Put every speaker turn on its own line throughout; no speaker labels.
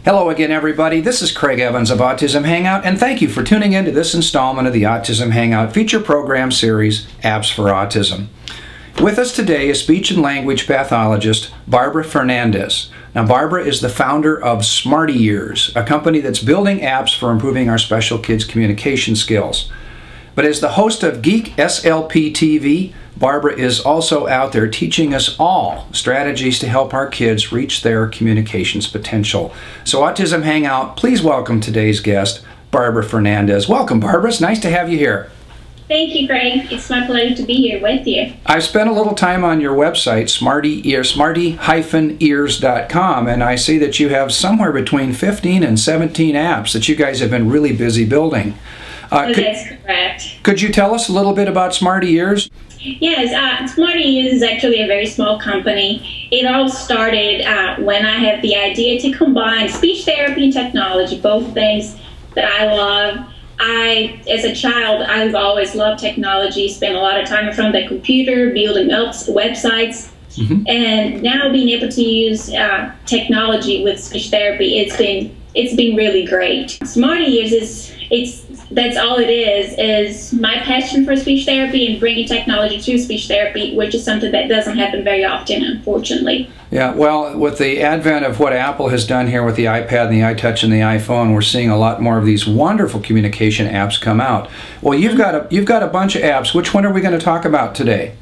Hello again, everybody. This is Craig Evans of Autism Hangout, and thank you for tuning in to this installment of the Autism Hangout feature program series, Apps for Autism. With us today is speech and language pathologist Barbara Fernandes. Now, Barbara is the founder of Smarty Ears, a company that's building apps for improving our special kids' communication skills. But as the host of Geek SLP TV, Barbara is also out there teaching us all strategies to help our kids reach their communications potential. So Autism Hangout, please welcome today's guest, Barbara Fernandes. Welcome, Barbara. It's nice to have you here.
Thank you, Craig. It's my pleasure to be here with you.
I spent a little time on your website, smarty-ears.com, and I see that you have somewhere between 15 and 17 apps that you guys have been really busy building.
That's correct.
Could you tell us a little bit about Smarty Ears?
Yes, Smarty Ears is actually a very small company. It all started when I had the idea to combine speech therapy and technology, both things that I love. As a child, I've always loved technology, spent a lot of time in front of the computer, building websites, and now being able to use technology with speech therapy, it's been really great. Smarty Ears that's all it is my passion for speech therapy and bringing technology to speech therapy, which is something that doesn't happen very often, unfortunately.
Yeah, well, with the advent of what Apple has done here with the iPad and the iTouch and the iPhone, we're seeing a lot more of these wonderful communication apps come out. Well, you've got a bunch of apps. Which one are we going to talk about today?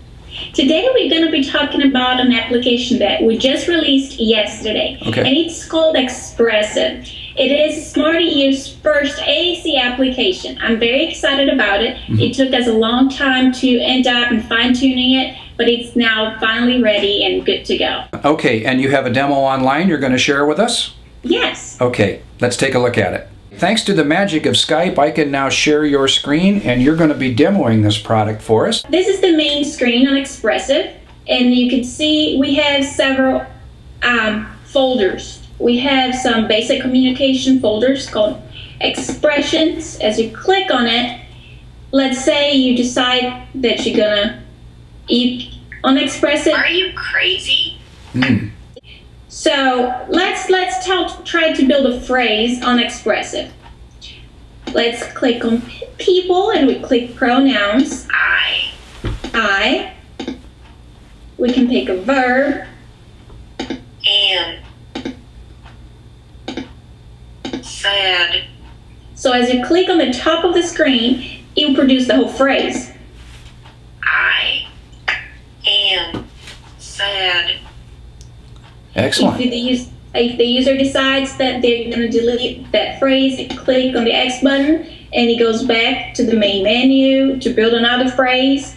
Today we're going to be talking about an application that we just released yesterday, and it's called Expressive. It is Smarty Ears' first AAC application. I'm very excited about it. It took us a long time to end up and fine-tuning it, but it's now finally ready and good to go. Okay,
and you have a demo online you're going to share with us?
Yes.
Okay, let's take a look at it. Thanks to the magic of Skype, I can now share your screen, and you're going to be demoing this product for us.
This is the main screen on Expressive, and you can see we have several folders. We have some basic communication folders called expressions. As you click on it, let's say you decide that you're gonna eat on Expressive.
Are you crazy?
So let's try to build a phrase on Expressive. Let's click on people and we click pronouns. I. We can pick a verb.
Am. Sad.
So as you click on the top of the screen, it will produce the whole phrase.
I am sad.
Excellent.
If the user decides that they're going to delete that phrase, they click on the X button and it goes back to the main menu to build another phrase.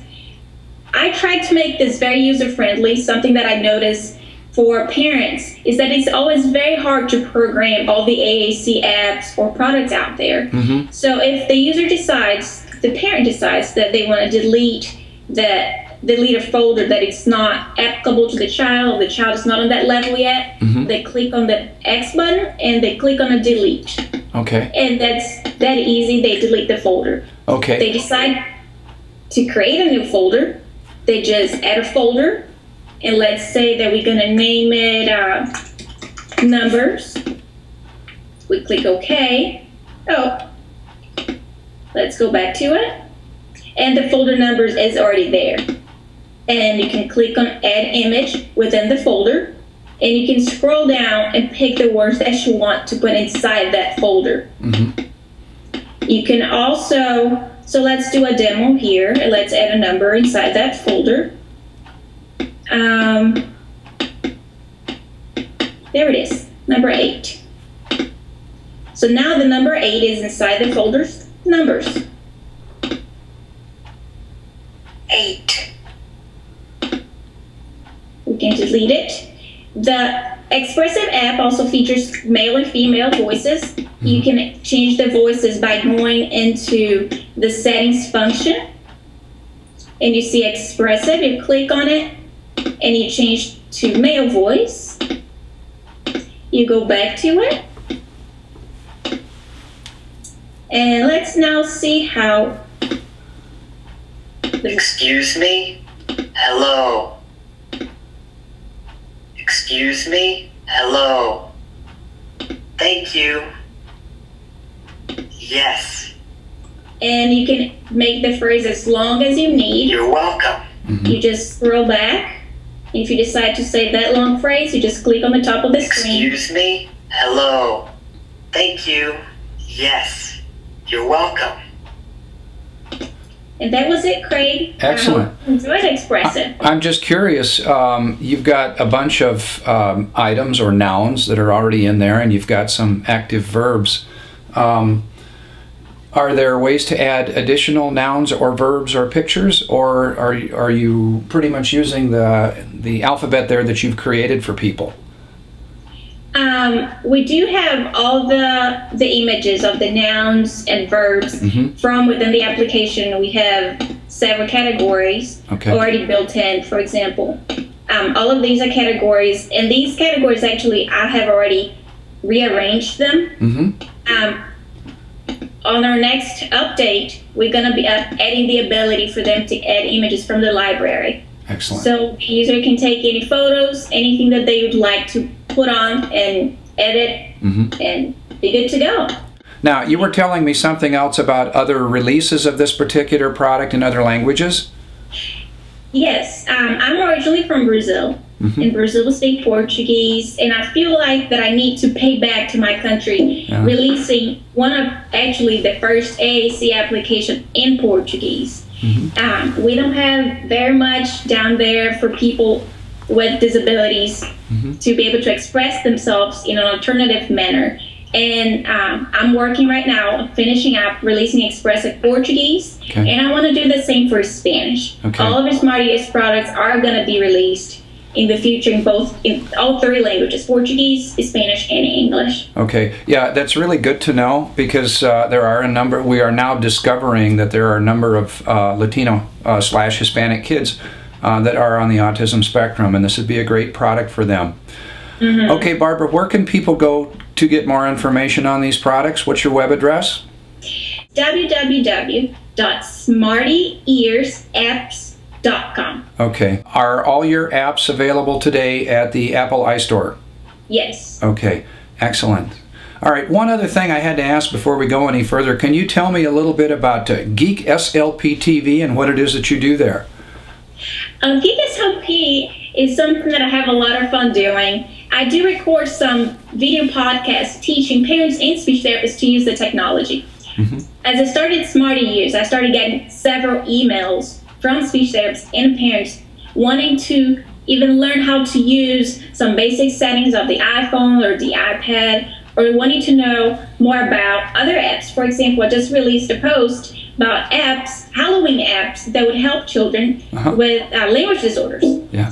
I tried to make this very user-friendly. Something that I noticed for parents is that it's always very hard to program all the AAC apps or products out there. So if the user decides, the parent decides that they want to delete a folder that it's not applicable to the child is not on that level yet, they click on the X button and they click on a delete.
Okay.
And that's that easy. They delete the folder.
Okay.
They decide to create a new folder. They just add a folder. And let's say that we're going to name it numbers. We click OK. Oh, let's go back to it. And the folder numbers is already there. And you can click on Add Image within the folder. And you can scroll down and pick the words that you want to put inside that folder. You can also, so let's do a demo here. And let's add a number inside that folder. There it is, number 8. So now the number 8 is inside the folder's numbers.
8.
We can delete it. The Expressive app also features male and female voices. You can change the voices by going into the settings function. And you see Expressive, you click on it, and you change to male voice. You go back to it. And let's now see how.
Excuse me? Hello. Excuse me? Hello. Thank you. Yes.
And you can make the phrase as long as you need.
You're welcome.
You just scroll back. If you decide to say that long phrase, you just click on the top of the screen.
Excuse me? Hello. Thank you. Yes. You're welcome.
And that was it, Craig.
Excellent.
Enjoyed Expressive.
I'm just curious, you've got a bunch of items or nouns that are already in there, and you've got some active verbs. Are there ways to add additional nouns or verbs or pictures, or are you pretty much using the alphabet there that you've created for people?
We do have all the images of the nouns and verbs from within the application. We have several categories already built in, for example. All of these are categories, and these categories actually, I have already rearranged them. On our next update, we're going to be adding the ability for them to add images from the library.
Excellent.
So the user can take any photos, anything that they would like to put on and edit and be good to go.
Now, you were telling me something else about other releases of this particular product in other languages?
Yes, I'm originally from Brazil. In Brazil, we speak Portuguese, and I feel like that I need to pay back to my country, releasing one of actually the first AAC application in Portuguese. We don't have very much down there for people with disabilities to be able to express themselves in an alternative manner. And I'm working right now on finishing up releasing Expressive Portuguese, and I want to do the same for Spanish. All of the Smarty Ears products are going to be released in the future in all three languages: Portuguese, Spanish, and English.
Okay, yeah, that's really good to know, because there are a number. We are now discovering that there are a number of Latino / Hispanic kids that are on the autism spectrum, and this would be a great product for them. Okay, Barbara, where can people go to get more information on these products? What's your web address?
www.smartyearsapps.com.
Okay. Are all your apps available today at the Apple iStore?
Yes.
Okay, excellent. All right, one other thing I had to ask before we go any further. Can you tell me a little bit about Geek SLP TV and what it is that you do there?
Geek SLP is something that I have a lot of fun doing. I do record some video podcasts teaching parents and speech therapists to use the technology. As I started Smarty Ears, I started getting several emails from speech therapists and parents wanting to even learn how to use some basic settings of the iPhone or the iPad, or wanting to know more about other apps. For example, I just released a post about apps, Halloween apps, that would help children with language disorders.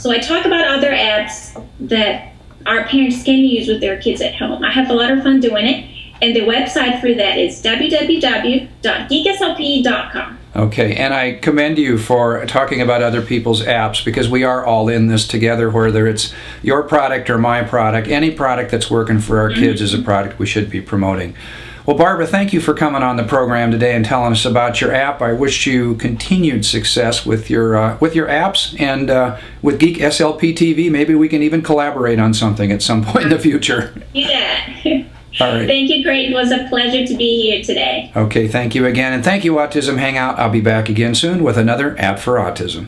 So I talk about other apps that our parents can use with their kids at home. I have a lot of fun doing it, and the website for that is www.geekslp.com.
Okay, and I commend you for talking about other people's apps, because we are all in this together, whether it's your product or my product. Any product that's working for our kids is a product we should be promoting. Well, Barbara, thank you for coming on the program today and telling us about your app. I wish you continued success with your apps, and with Geek SLP TV. Maybe we can even collaborate on something at some point in the future.
Yeah.
All right.
Thank you, Craig. It was a pleasure to be here today.
Okay, thank you again. And thank you, Autism Hangout. I'll be back again soon with another app for autism.